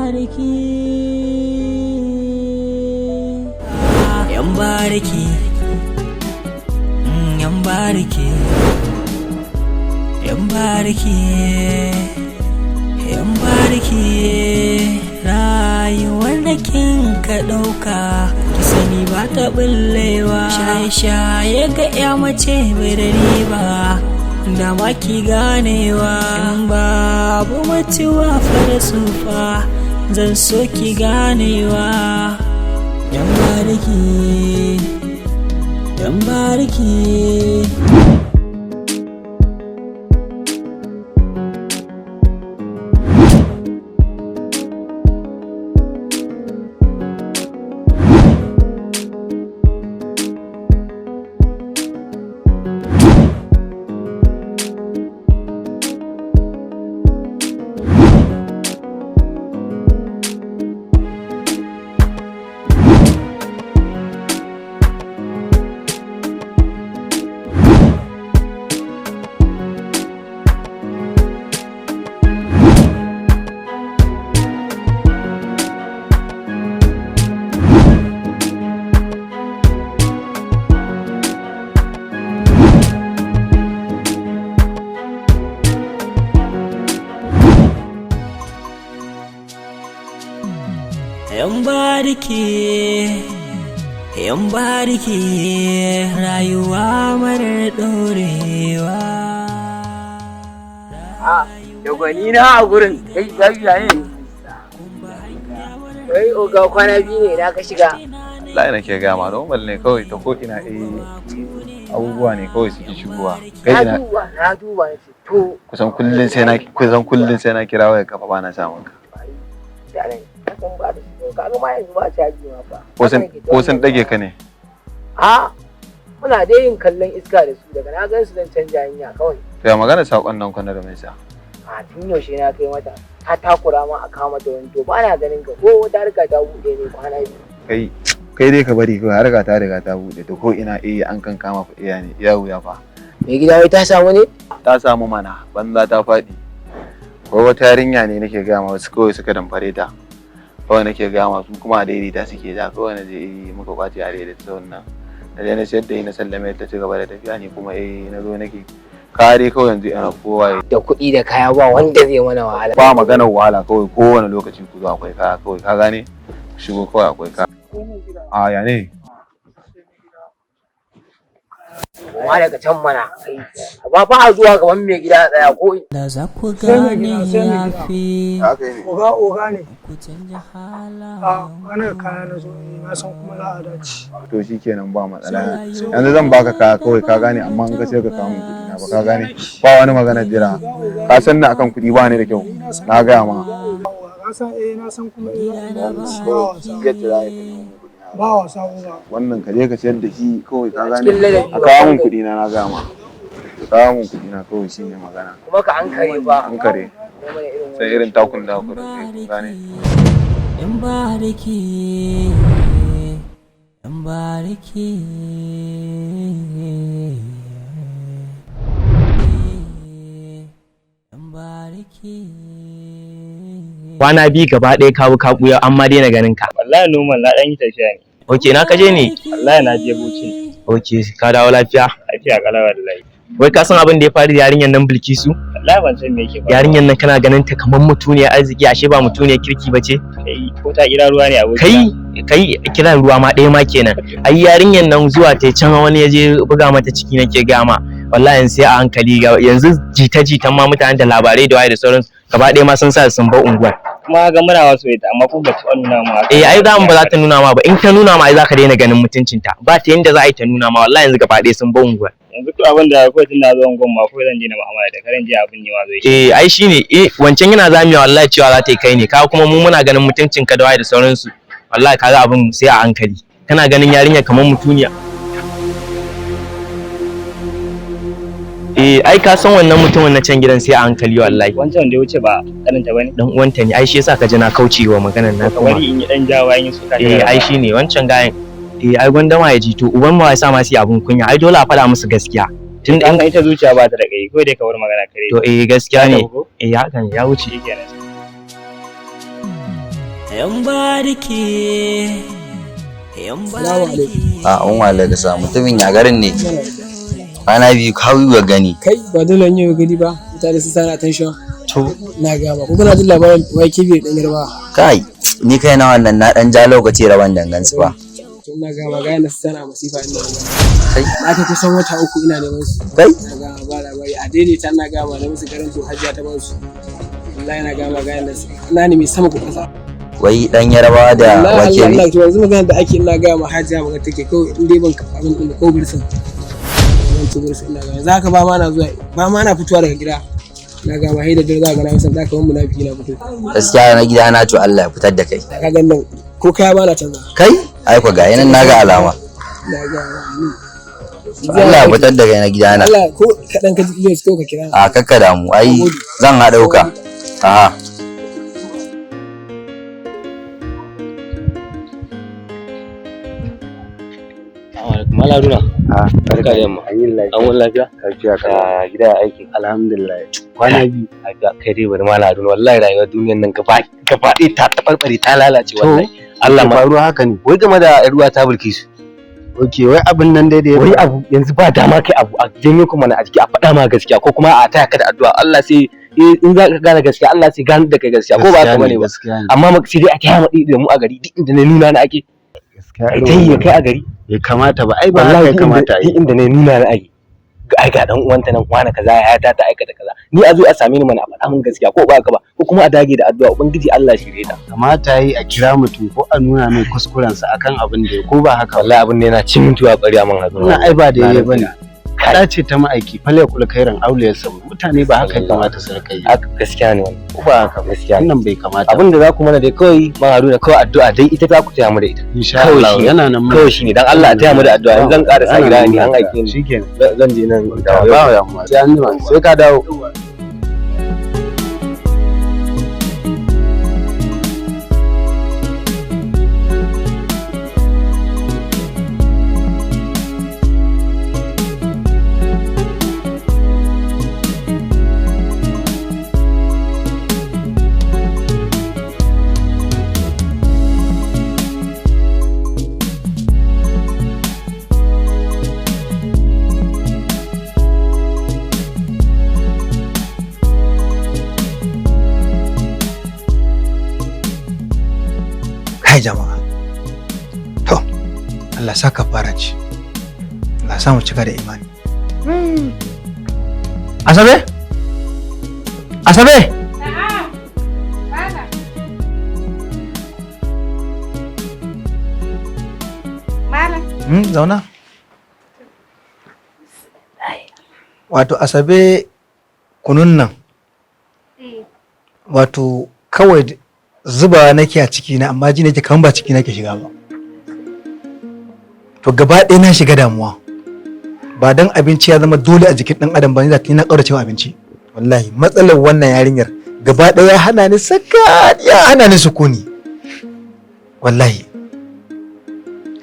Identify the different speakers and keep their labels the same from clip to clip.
Speaker 1: bariki yan bariki yan bariki yan bariki yan bariki rayuwar da kin ka ɗauka ki sani ba ta bullewa shaye-shaye ga ya mace bai da riba da maki ganewa in babu mutuwa fa da sufa zan so ki ganewa yan bariki yan bariki yan bariki rayuwa marar dorewa
Speaker 2: da gwani na a gurin kai lafiya ne wai oga kwana biyu ne da ka shiga
Speaker 3: Allah nake ga ma normal ne kawai ta ko ina abubuwa ne kawai suke shigowa kai ina
Speaker 2: na duba ne to
Speaker 3: kusan kullun sai na kira waya kafa ba na samun ka
Speaker 2: kaga ma yanzu ba caji ma fa
Speaker 3: ko sun dage ka ne
Speaker 2: muna dai yin kallon iska da su daga na gan su zan canja hanya kawai
Speaker 3: to ya magana sakon nan kwana da mai sa
Speaker 2: tun yaushe na kai mata ta takura ma a kama mata wani to ba na ganin ka ko wata harka ta bude ne kwana biyu
Speaker 3: kai dai ka bari kawai harka ta riga ta bude to ko ina an kan kama fa iya ne iya wuya fa
Speaker 2: me gida wai ta samu ne
Speaker 3: ta samu mana banza ta faɗi ko wata yarinya ne nake ga ma wasu kawai suka damfare ta kawai nake ga masu kuma a daidaita suke da kawai na je muka kwace a daidaita wannan da dai na sayar da na sallame ta ci gaba da tafiya ne kuma na zo nake kare kawai yanzu ina kowa
Speaker 2: da kuɗi da kaya ba wanda zai mana wahala
Speaker 3: ba maganar wahala kawai kowane lokaci ku zo akwai kaya kawai ka gane shigo kawai akwai kaya ya ne
Speaker 2: kuma daga can mana ba fa a zuwa gaban mai gida tsaya ko
Speaker 1: da za ku gane yafi
Speaker 4: oga ne
Speaker 1: ku canja
Speaker 4: wannan kaya na zo na san kuma za a dace
Speaker 3: to shikenan ba matsala yanzu zan baka kaya kawai ka gane amma in ka sai ka kawo min kuɗi na ba ka gane ba wani magana jira ka san na akan kuɗi ba ne da kyau na gaya ma
Speaker 4: na san kuma
Speaker 3: ba
Speaker 4: wasa ba
Speaker 3: wannan ka je ka sayar da shi kawai ka gane a kawo min kuɗi na gaya ma kawo min kuɗi na kawai shine magana
Speaker 2: kuma ka an kare ba
Speaker 3: an kare sai irin takun da ku gane
Speaker 1: yan bariki yan bariki yan bariki
Speaker 5: kwana biyu gaba ɗaya kawo ka buya amma daina ganin ka
Speaker 6: wallahi normal na dan yi tafiya ne
Speaker 5: okay na kaje ne
Speaker 6: wallahi na je Bauchi
Speaker 5: okay ka dawo lafiya
Speaker 6: kalawa da lai
Speaker 5: wai ka san abin da ya faru da yarinyar nan Bilkisu
Speaker 6: wallahi ban san me yake ba
Speaker 5: yarinyar nan kana ganin ta kamar mutuniyar arziki ashe ba mutuniyar kirki bace
Speaker 6: kai ko ta kira ruwa ne aboki
Speaker 5: kai kira ruwa ma ɗaya ma kenan ai yarinyar nan zuwa ta can wani yaje buga mata ciki nake gama wallahi sai a hankali yanzu jita-jitan ma mutanen da labarai da waye da sauransu gaba ɗaya ma sun sa sun bar unguwar
Speaker 6: kuma ga muna wasu ita amma ko ba ta nuna ma
Speaker 5: ai za mu ba za ta nuna ma ba in ta nuna ma ai za ka daina ganin mutuncinta ba ta yanda za a yi ta nuna ma wallahi yanzu gaba ɗaya sun bar unguwar
Speaker 6: yanzu ko abin da ko tun da zo unguwar ma ko zan je na mu'amala da karen je abin ne ma zai
Speaker 5: ai shine wancan yana zamiya wallahi cewa za ta yi kai ne ka kuma mu muna ganin mutuncinka da waye da sauransu wallahi kaga abin sai a hankali kana ganin yarinya kamar mutuniya ai ka san wannan mutumin na can gidan sai a hankali wallahi
Speaker 6: wancan da ya wuce ba karanta bane
Speaker 5: dan uwanta ne ai shi yasa ka ji na kaucewa maganar na
Speaker 6: kuma wani in yi dan jawa yin su ka
Speaker 5: ai shine wancan gayan ai gwanda ma ya ji to uban ma ya sa ma sai abun kunya ai dole a faɗa musu gaskiya
Speaker 6: tun da ita zuciya ba ta da kai ko dai ka war magana kare
Speaker 5: to gaskiya ne haka ne ya wuce
Speaker 6: kenan
Speaker 1: yan bariki yan bariki.
Speaker 7: An wale ka samu mutumin ya garin ne. Kwana biyu kawai wa gani.
Speaker 8: Kai ba dole ne gani ba, mutane sun sana attention.
Speaker 7: To
Speaker 8: Na gaba ko kana jin labarin wai kibi dan yarba.
Speaker 7: kai ni kai na wannan na dan ja lokaci rawan dangansu ba.
Speaker 8: To na gaba ga yana sana masifa ina.
Speaker 7: Kai
Speaker 8: Na ta kusan wata 3 ina neman su.
Speaker 7: kai
Speaker 8: Na gaba ba labari a daidaita na gaba da musu garin su hajjia ta ba su. Wallahi na gaba ga yana na ne mai sama ku kasa.
Speaker 7: wai dan yarbawa da wake
Speaker 8: Allah
Speaker 7: ne.
Speaker 8: to yanzu magana da ake ina ga ma hajjia magana take kawai in dai ban abin din ko bursin. Ban ci bursin ina ga zaka ba ma na zuwa ba ma na fitowa daga gida. Na ga ma haida dare za ga na san zaka wani munafiki na fito.
Speaker 7: Gaskiya na gida na to Allah ya fitar da kai.
Speaker 8: Ka ga nan ko kaya ba na canza.
Speaker 7: Kai ai ko ga yanan naga alama.
Speaker 8: Na ga ni.
Speaker 7: Allah ya fitar da kai na gida na.
Speaker 8: Allah ko kadan ka ji ka kira.
Speaker 7: A kakka da mu ai zan haɗa ka. Aha.
Speaker 5: Mala Haruna.
Speaker 9: Barka
Speaker 5: da yamma.
Speaker 9: An yi lafiya.
Speaker 5: An wani lafiya?
Speaker 9: Lafiya ka.
Speaker 5: Ya gida ya aiki.
Speaker 9: Alhamdulillah. Kwana biyu.
Speaker 5: Lafiya kai dai bari Mala Haruna wallahi rayuwar duniyar nan gaba ɗaya ta tabarbare ta lalace wallahi. Allah ma
Speaker 9: faruwa haka ne.
Speaker 5: wai game da ruwa ta bulki su.
Speaker 9: Okay, wai abin nan dai da ya
Speaker 5: Wai abu yanzu ba dama kai abu a janyo kuma na a jiki a faɗa ma gaskiya ko kuma a taya ka da addu'a Allah sai in za ka gane gaskiya Allah sai gane da kai gaskiya ko ba haka bane ba.
Speaker 9: Gaskiya ne.
Speaker 5: Amma sai dai a taya mu da mu a gari duk inda na nuna na ake.
Speaker 9: Gaskiya
Speaker 5: Ai dai ya kai a gari.
Speaker 9: bai kamata ba. Ai ba haka ya kamata a yi.
Speaker 5: inda na nuna na ake. Ai ga dan uwanta nan wani kaza ya ta aikata kaza ni a zo a same ni mana a faɗa min gaskiya ko ba haka ba ko kuma a dage da addu'a ubangiji Allah shirye ta.
Speaker 9: Kamata yi a kira mutum ko a nuna mai kuskurensa akan abin da ya ko ba haka.
Speaker 5: Wallahi abin ne yana cin mutuwa ƙarya man hazo.
Speaker 9: Wannan ai ba da yayi bane. Kada ce ta ma'aiki fale kula kairan auliyar sa mutane ba haka ya kamata su rika yi.
Speaker 5: Haka gaskiya ne wannan
Speaker 9: Ko ba haka
Speaker 5: gaskiya ne.
Speaker 9: wannan bai kamata.
Speaker 5: Abin da za ku mana dai kawai man Haruna kawai addu'a dai ita za ku taya mu da ita.
Speaker 9: Insha
Speaker 5: kawai
Speaker 9: Allah
Speaker 5: shi-
Speaker 9: yana nan
Speaker 5: Kawai shine dan Allah a taya mu da addu'a yanzu zan ƙara sa gida ni an aike ni.
Speaker 9: Shikenan.
Speaker 5: Zan je nan
Speaker 9: Ba wa yamma. Sai an jima. Sai ka dawo.
Speaker 4: Kai jama'a. To, Allah sa ka fara ci. Allah sa mu cika da imani. Asabe? Asabe? Zauna. Wato Asabe kunun nan. Wato kawai zuba nake a ciki na amma ji nake kaman ba ciki nake shiga ba. To gaba ɗaya na shiga damuwa. Ba dan abinci ya zama dole a jikin ɗan adam ba ni da na ƙaurace wa abinci. Wallahi matsalar wannan yarinyar gaba ɗaya ya hana ni sakat ya hana ni sukuni. Wallahi.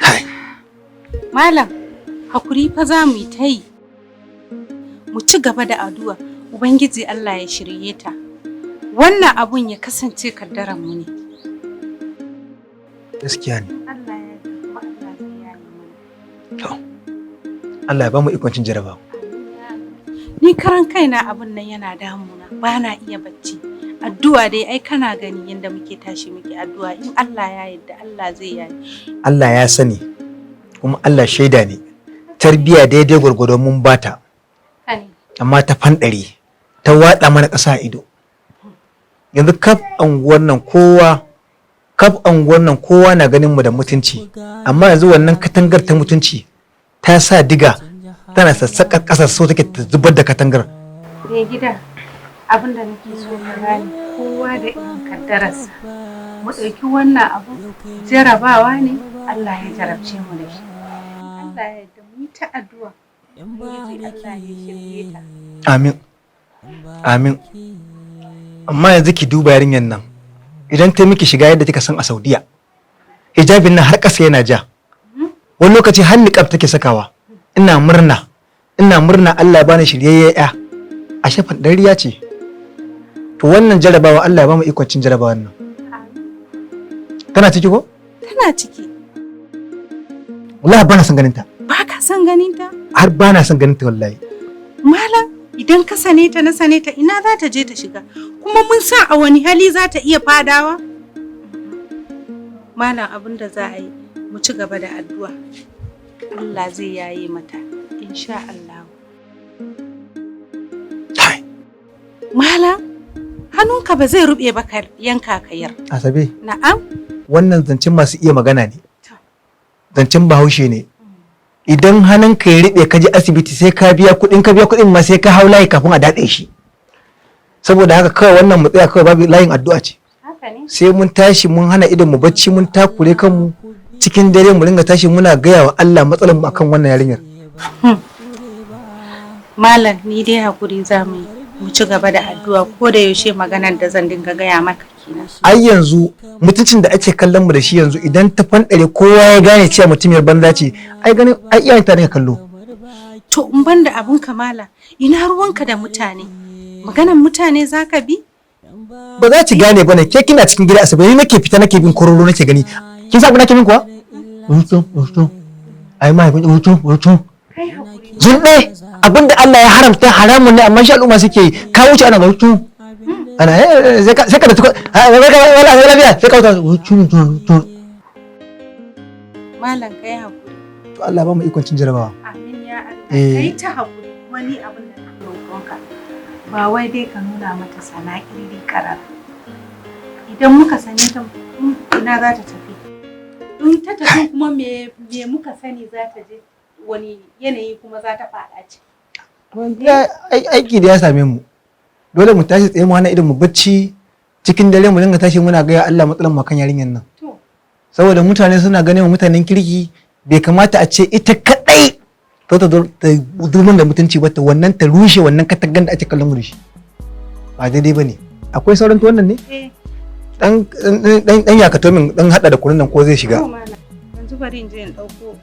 Speaker 4: Hai.
Speaker 10: Malam, hakuri fa za mu yi ta yi. Mu ci gaba da addu'a, Ubangiji Allah ya shirye ta. Wannan abun ya kasance kaddaran mu ne.
Speaker 4: Gaskiya ne.
Speaker 10: Allah ya kuma Allah zai yaye mana.
Speaker 4: To. Allah ya ba mu ikon cin jarabawa.
Speaker 10: Ni karan kaina abun nan yana damuna, ba na iya bacci. Addu'a dai ai kana gani yanda muke tashi muke addu'a in Allah ya yarda Allah zai yaye.
Speaker 4: Allah ya sani kuma Allah shaida ne. Tarbiya daidai gwargwado mun bata.
Speaker 10: Kani.
Speaker 4: Amma ta fanɗare ta waɗa mana ƙasa a ido. Yanzu kaf anguwar nan kowa na ganin mu da mutunci amma yanzu wannan katangar ta mutunci ta sa diga tana sassaƙar ƙasar so take ta zubar da katangar.
Speaker 10: Me gida abin da nake so ka gane kowa da irin kaddararsa. Mu ɗauki wannan abu jarabawa ne Allah ya jarabce mu da shi. Allah ya yarda mu yi ta addu'a. Ubangiji Allah ya shirye ta.
Speaker 4: Amin. Amin. Amma yanzu ki duba yarinyar nan. Idan ta miki shiga yadda kika san a Saudiya. Hijabin nan har ƙasa yana ja. Wani lokaci har niqab take sakawa. Ina murna Allah ya bani shiryayye ya. A shafan dariya ce. To wannan jarabawa Allah ya bamu ikon cin jarabawan nan. Tana ciki ko?
Speaker 10: Tana ciki.
Speaker 4: Wallahi ba na son ganin ta.
Speaker 10: Ba ka son ganin ta?
Speaker 4: Har ba na son ganin ta wallahi.
Speaker 10: Malam, idan ka sane ta na sane ta ina za ta je ta shiga? Kuma mun sa a wani hali za ta iya fadawa? Malam, abin da za a yi mu ci gaba da addu'a. Allah zai yaye mata, insha Allah. Malam, hannunka ba zai rube ba ka yanka kayar.
Speaker 4: Asabe.
Speaker 10: Na'am.
Speaker 4: Wannan zancen masu iya magana ne. Zancen Bahaushe ne. Idan hannunka ya rube ka je asibiti sai ka biya kuɗin ma sai ka hau layi kafin a daɗe shi. Saboda haka kawai wannan mu tsaya kawai babu layin addu'a ce. Sai mun tashi mun hana idon mu bacci mun takure kanmu cikin dare mu ringa tashi muna gaya wa Allah matsalar mu akan wannan yarinyar.
Speaker 10: Malam, ni dai hakuri za mu yi. Mu ci gaba da addu'a ko da yaushe maganar da zan dinga gaya maka kenan.
Speaker 4: Ai yanzu mutuncin da ake kallon mu da shi yanzu idan ta fandare kowa ya gane cewa mutumiyar banza ce ai ganin ai iyayen ta ne kallo.
Speaker 10: To in ban da abun kamala ina ruwanka da mutane? Maganar mutane zaka bi?
Speaker 4: Ba za ki gane bane ke kina cikin gida Asabe ni nake fita nake bin kororo nake gani. Kin sa nake bin kuwa? Wuto. Ai mai wuto. Zunde abinda Allah ya haramta haramun ne amma shi al'umma suke yi ka wuce ana wutu ana sai ka da wala lafiya sai ka wutu
Speaker 10: malam kai hakuri
Speaker 4: to Allah ba mu ikon cin jarabawa
Speaker 10: amin ya Allah kai ta hakuri wani abin da kake roƙonka ba wai dai ka nuna mata sana'iri karar idan muka sani ta ina za ta tafi in ta tafi kuma me muka sani za ta je wani yanayi kuma za ta faɗa ce.
Speaker 4: Aiki da ya same mu. Dole mu tashi tsaye mu hana idan mu bacci cikin dare mu dinga tashi muna gaya Allah matsalan makan yarinyar nan. Saboda mutane suna ganin mutanen kirki bai kamata a ce ita kadai ta durmin da mutunci ba ta wannan ta rushe wannan katangan da ake kallon mu da shi. Ba daidai bane. Akwai sauran to wannan ne? Dan yakato min dan hada da kunun nan ko zai shiga.
Speaker 10: Yanzu bari in je in dauko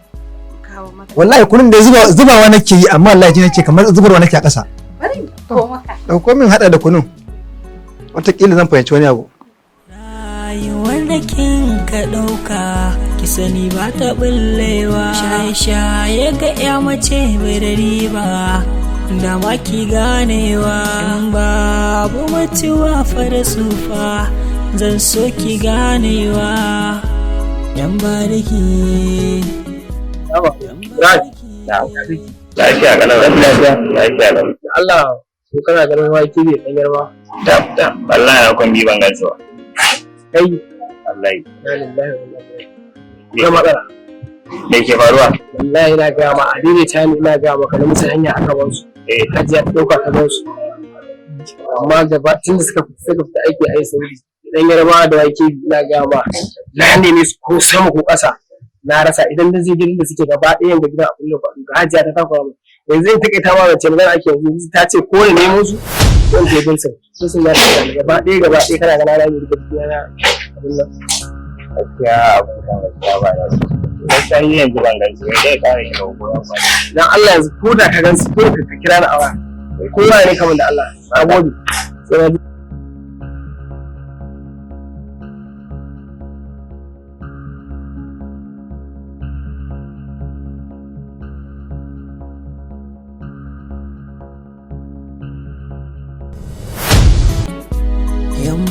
Speaker 4: wallahi kunun da zubawa nake yi amma wallahi ji nake kamar zubarwa nake a ƙasa.
Speaker 10: Bari ko maka.
Speaker 4: Dauko min hada da kunun. Wataƙila zan fahimci wani abu.
Speaker 1: Rayuwar da kin ka ɗauka ki sani ba ta bullewa. Shaye-shaye ga ya mace bai da riba da ma ki ganewa. In babu mutuwa fa da sufa zan so ki ganewa. Yan bariki.
Speaker 6: Lafiya kalau lafiya
Speaker 8: Allah ko kana ganin wake bai dan yarwa
Speaker 6: da wallahi na kon bi ban gansu ba
Speaker 8: kai
Speaker 6: wallahi
Speaker 8: ya matsala
Speaker 6: me ke faruwa
Speaker 8: wallahi na ga ma adini ta ni ina ga maka na musu hanya aka ba su hajiya ta dauka ta ba su amma da ba tun da suka fita aiki a yi sauri dan yarwa da wake ina ga ma na ne ko sama ko ƙasa na rasa idan da zai gidan da suke gaba ɗayan ga gidan abin da faɗi ga hajiya ta takwa mu yanzu in take ta ma wace magana ake yanzu ta ce ko ne nemo su don ke bin sun ya ta gaba ɗaya kana ga na rami da gaskiya na abin nan
Speaker 6: gaskiya abin da gaskiya ba da gaskiya ni yanzu ban gansu ne dai kare shi da hukuma ba
Speaker 8: dan Allah yanzu ko da ka gansu ko ka kira ni awa kowa ne kamar da Allah na gode sai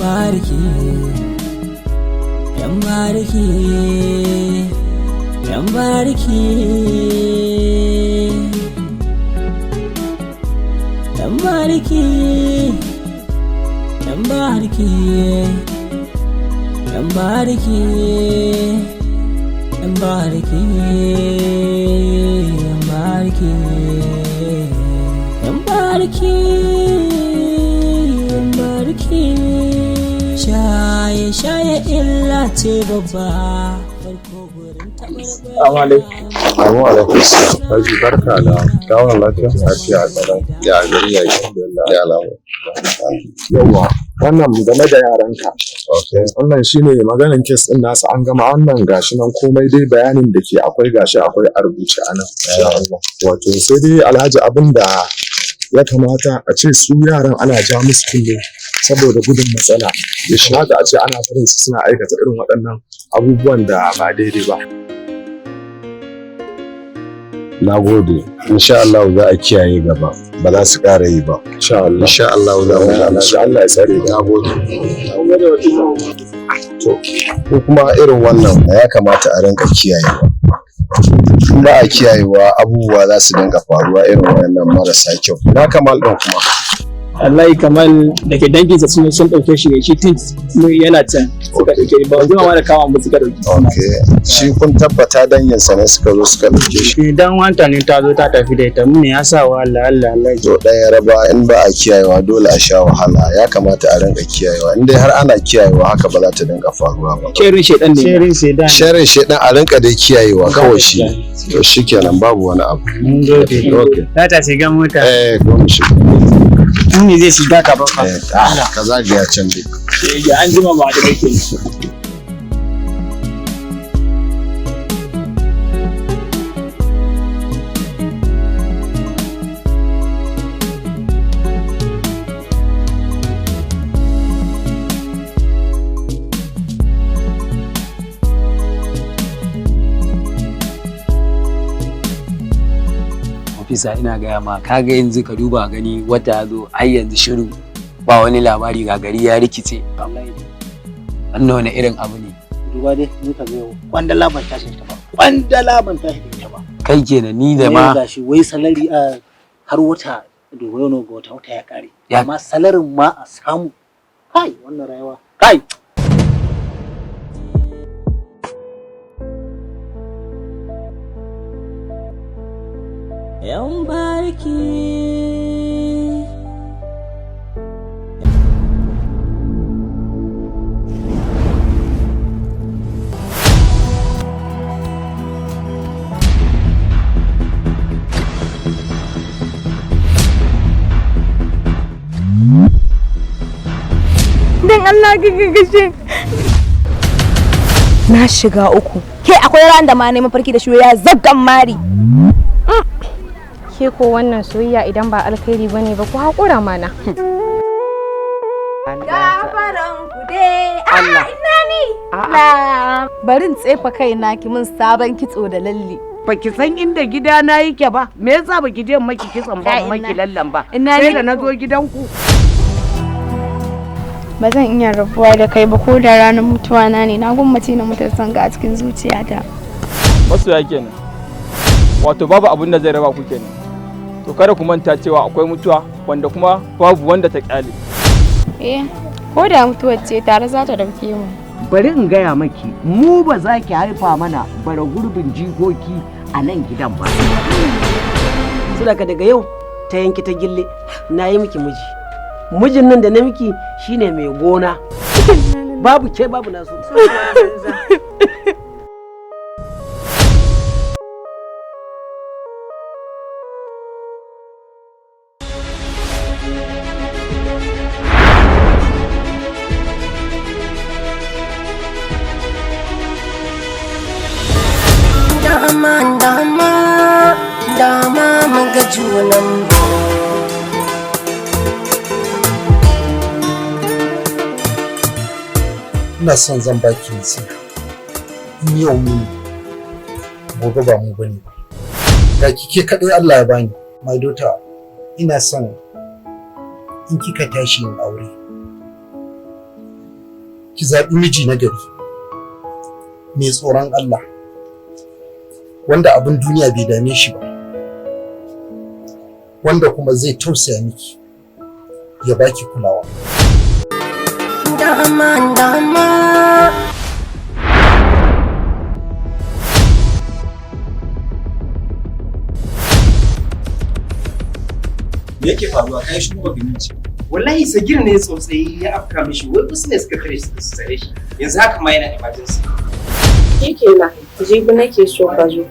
Speaker 1: Bariki, yan bariki, yan bariki, yan bariki, yan bariki, yan bariki, yan bariki, yan bariki, yan bariki, yan bariki. Shaye-shaye illa ce babba farko gurin taɓarɓar.
Speaker 11: Assalamu alaikum. Haji barka da dawon lafiya. Lafiya kalau. Ya gari ya alhamdulillah. Ya lawa. Yawwa wannan game da yaranka. Wannan shine maganin kes din nasu an gama wannan gashi nan komai dai bayanin da ke akwai gashi akwai a rubuce a nan. Wato sai dai Alhaji abinda ya kamata a ce su yaran ana ja musu kulle saboda gudun matsala. Ya kamata a ce ana barin su suna aikata irin waɗannan abubuwan da ba daidai ba.
Speaker 12: Na gode, insha Allah za a kiyaye gaba, ba za su ƙara yi ba. Insha Allah za mu ga Allah ya tsare. Na gode. To, ko kuma irin wannan ya kamata a rinka kiyayewa. In ba a kiyayewa abubuwa za su dinga faruwa irin wannan marasa kyau. Na Kamal ɗin kuma.
Speaker 8: wallahi Kamal da ke danginsa sun ɗauke shi ne shi tun yana can suka ɗauke ba wanzu ma da kama mu suka ɗauke shi.
Speaker 12: Okay, shi kun tabbata danginsa ne suka zo suka ɗauke shi.
Speaker 13: Idan wanta ne ta zo ta tafi da ita mun ya sa wa Allah.
Speaker 12: To ɗaya raba in ba a kiyayewa dole a sha wahala ya kamata a rinka kiyayewa in dai har ana kiyayewa haka ba za ta dinga faruwa ba.
Speaker 8: Sherin shedan ne.
Speaker 12: Sherin shedan a rinka dai kiyayewa kawai shi. To shikenan babu wani abu.
Speaker 13: Mun gode.
Speaker 12: Okay.
Speaker 13: Ta shiga mota.
Speaker 12: Gwamnati shiga.
Speaker 13: Ni zai shiga ka ba
Speaker 12: ka zagaya can dai.
Speaker 8: Ya an jima ba da kake.
Speaker 14: Ofisa ina gaya ma kaga yanzu ka duba gani wata ya zo har yanzu shiru ba wani labari ga gari ya rikice. Wannan wani irin abu ne.
Speaker 15: Duba dai ni ka zo kwandala ban tashi ta ba. Kwandala ban tashi ta ba.
Speaker 14: Kai kenan ni da ma
Speaker 15: gashi wai salari a har wata duba yau ga wata ya kare. Amma salarin ma a samu. Kai wannan rayuwa. Kai
Speaker 1: yan barki
Speaker 16: dan Allah gigigishin na shiga uku ke akwai ran da ma ne mafarki da shi ya zaggan mari.
Speaker 17: Ke ko wannan soyayya idan ba alkhairi bane ba ku hakura mana.
Speaker 16: Gafaran ku dai. Allah. Ina ni. Barin tsefa kaina ki mun sabon kitso da lalle.
Speaker 18: Baki san inda gidana yake ba. Me yasa baki je maki kitson ba maki lallan ba? Sai da nazo gidanku.
Speaker 17: Ba zan iya rabuwa da kai ba ko da ranar mutuwa na ne. Na gwammace na mutar sanga a cikin zuciyata.
Speaker 19: Masoya kenan. Wato babu abin da zai raba ku kenan. To kada ku manta cewa akwai mutuwa wanda kuma babu wanda ta kyale.
Speaker 17: Ko da mutuwar ce tare za ta dauke mu.
Speaker 18: Bari in gaya maki mu ba za ki haifa mana bara gurbin jikoki a nan gidan ba.
Speaker 15: Sadaka daga yau ta yanki ta gille na yi miki miji. Mijin nan da na miki shine mai gona. Babu ke babu nasu.
Speaker 1: dama muga junan mu.
Speaker 20: Ina son zan baki nasiha. In yau mu gobe ba mu bane ba. Da kike kaɗai Allah ya bani. My daughter, ina son in kika tashi yin aure. Ki zaɓi miji na gari. Mai tsoron Allah. Wanda abin duniya bai dame shi ba. Wanda kuma zai tausaya miki. Ya baki kulawa.
Speaker 1: Dama
Speaker 21: me yake faruwa kai shi kuma ganin ci wallahi sagir ne tsotsayi ya afka mishi wai business ka kare su tsare shi yanzu haka ma yana emergency
Speaker 22: shikenan jibi nake so ka zo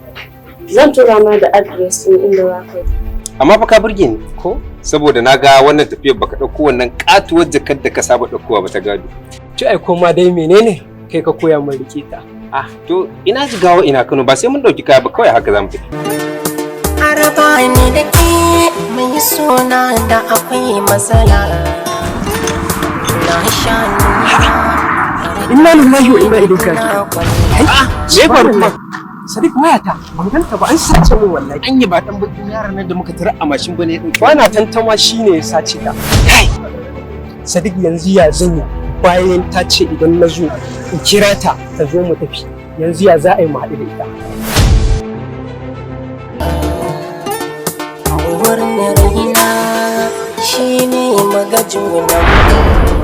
Speaker 22: zan tura ma da address din inda za ka
Speaker 21: amma fa ka burge ni ko saboda na ga wannan tafiyar baka dauko wannan katuwar jakar da ka saba daukowa ba ta gado
Speaker 8: ci ai koma dai menene kai ka koya min rike ta
Speaker 21: to ina jigawa ina Kano ba sai mun dauki kaya ba kawai haka zamu tafi
Speaker 1: araba ni da ke
Speaker 2: mai suna da akwai matsala na shanu.
Speaker 8: Inna lillahi wa inna ilaihi raji'un. Me faru kuma? Sadiq wayata ban ganta ba, an sace min wallahi. An yi ba dan bakin yaran nan da muka tara a mashin bane ya dauke. Bana tantama shine ya sace ta. Sadiq yanzu ya zanyi bayan ta ce idan na zo in kira ta ta zo mu tafi. Yanzu ya za a yi mu haɗu da ita.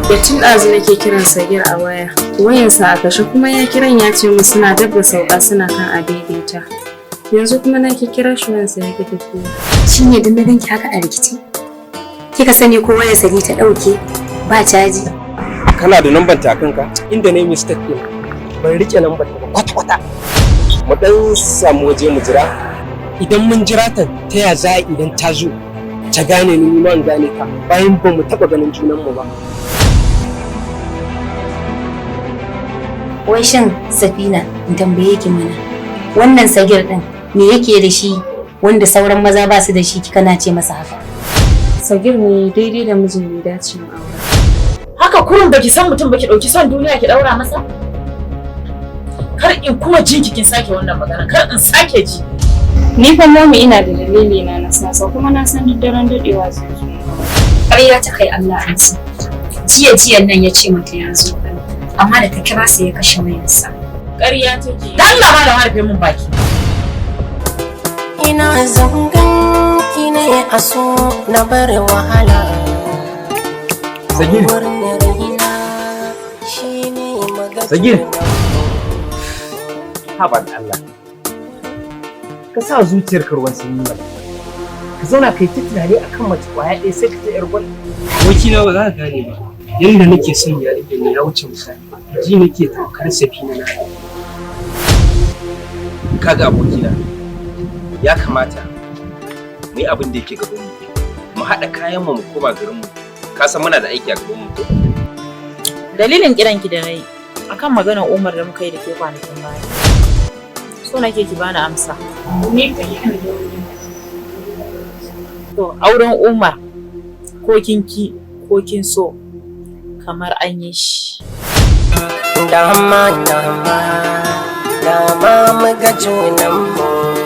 Speaker 22: Da tun ɗazu nake kiran Sagir a waya. Wayansa a kashe kuma ya kiran ya ce mu suna dab da sauka suna kan a daidaita. Yanzu kuma na ke kira shi wayansa ya tafi.
Speaker 3: Shin yadda na ganki haka a rikici? Kika sani ko wayar Sani ta ɗauke ba caji?
Speaker 8: Kana da lambar ta kanka? Inda na yi mistake ɗin ban rike lambar ta ba kwata-kwata. Mu ɗan samu waje mu jira. Idan mun jira ta ta ya za idan ta zo ta gane ni ma in gane ka bayan ba mu taɓa ganin junanmu ba.
Speaker 3: Wai shin Safina in tambaye ki mana wannan Sagir din me yake da shi wanda sauran maza ba su da shi kika na ce masa haka?
Speaker 22: Sagir ne daidai da mijin bai dace mu aure.
Speaker 23: Haka kurun baki san mutum baki dauki son duniya ki daura masa? Kar in kuma jin kin sake wannan magana, kar in sake ji.
Speaker 22: Ni fa mamu ina da dalili na sasa kuma na san duk daren dadewa zai zo.
Speaker 3: Ƙarya ta kai Allah an san. Jiyan nan ya ce mata ya zo Kano, amma da ta kira sai ya kashe wayarsa.
Speaker 23: Ƙarya take. Dan Allah ma da harfe mun baki.
Speaker 2: Ina zangan ina ya aso na bar wahala.
Speaker 8: Sagir. Sagir. Haba da Allah. Ka sa zuciyarka ruwan sanyi ba. Ka zauna kai ta tunani akan mace kwaya ɗaya sai ka ta yar gwal. Wakina ba za ka gane ba. Yanda nake son yarinya ne ya wuce misali. Ji nake tokar Safina na.
Speaker 21: Kaga abokina ya kamata mu yi abin da yake gaban mu. Mu haɗa kayan mu koma garin mu. Ka san muna da aiki a gaban mu ko?
Speaker 23: Dalilin kiranki da nayi akan maganar Umar da muka yi da ke kwanakin baya. So nake ki bani amsa.
Speaker 22: Ni ka yi alƙawari.
Speaker 23: To auren Umar ko kin ki ko kin so kamar an yi shi.
Speaker 2: Dama mu ga junanmu.